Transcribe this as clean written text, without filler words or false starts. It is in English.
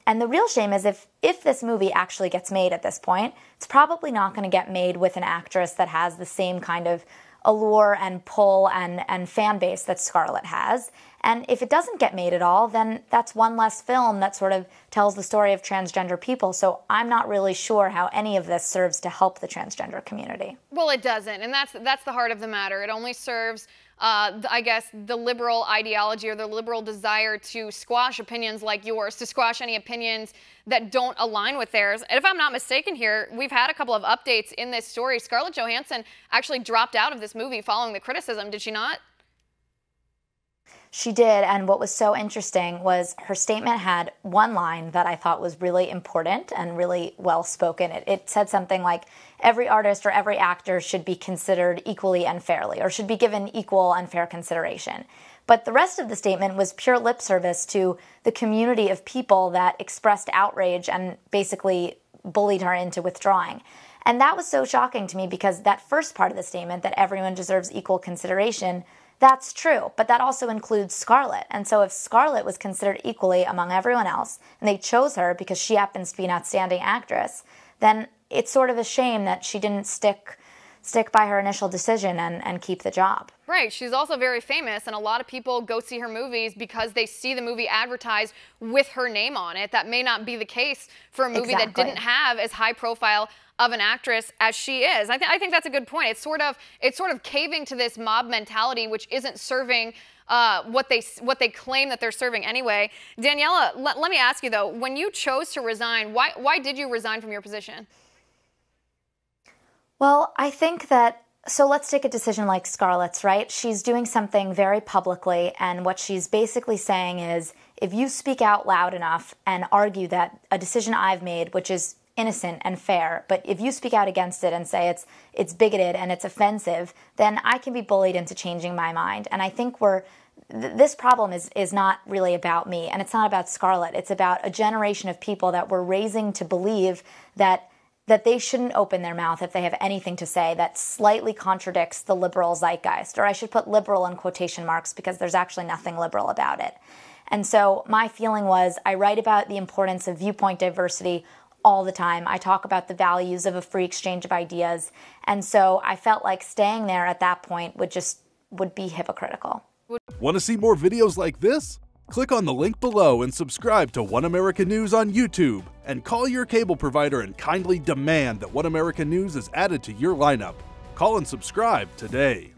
And the real shame is if this movie actually gets made at this point, it's probably not going to get made with an actress that has the same kind of allure and pull and fan base that Scarlett has. And if it doesn't get made at all, then that's one less film that sort of tells the story of transgender people. So I'm not really sure how any of this serves to help the transgender community. Well, it doesn't, and that's the heart of the matter. It only serves, I guess, the liberal ideology or the liberal desire to squash opinions like yours, to squash any opinions that don't align with theirs. And if I'm not mistaken here, we've had a couple of updates in this story. Scarlett Johansson actually dropped out of this movie following the criticism, did she not? She did, and what was so interesting was her statement had one line that I thought was really important and really well spoken. It said something like, every artist or every actor should be considered equally and fairly, or should be given equal and fair consideration. But the rest of the statement was pure lip service to the community of people that expressed outrage and basically bullied her into withdrawing. And that was so shocking to me because that first part of the statement, that everyone deserves equal consideration, that's true, but that also includes Scarlett. And so if Scarlett was considered equally among everyone else, and they chose her because she happens to be an outstanding actress, then it's sort of a shame that she didn't stick by her initial decision and keep the job. Right. She's also very famous, and a lot of people go see her movies because they see the movie advertised with her name on it. That may not be the case for a movie that didn't have as high profile of an actress as she is. I think that's a good point. It's sort of caving to this mob mentality, which isn't serving what they claim that they're serving anyway. Daniela, let me ask you though, when you chose to resign, why did you resign from your position? Well, I think that, so let's take a decision like Scarlett's, right? She's doing something very publicly, and what she's basically saying is, if you speak out loud enough and argue that a decision I've made, which is innocent and fair, but if you speak out against it and say it's bigoted and it's offensive, then I can be bullied into changing my mind. And I think this problem is not really about me, and it's not about Scarlett. It's about a generation of people that we're raising to believe that they shouldn't open their mouth if they have anything to say that slightly contradicts the liberal zeitgeist. Or I should put liberal in quotation marks because there's actually nothing liberal about it. And so my feeling was, I write about the importance of viewpoint diversity all the time. I talk about the values of a free exchange of ideas. And so I felt like staying there at that point would be hypocritical. Want to see more videos like this? Click on the link below and subscribe to One America News on YouTube, and call your cable provider and kindly demand that One America News is added to your lineup. Call and subscribe today.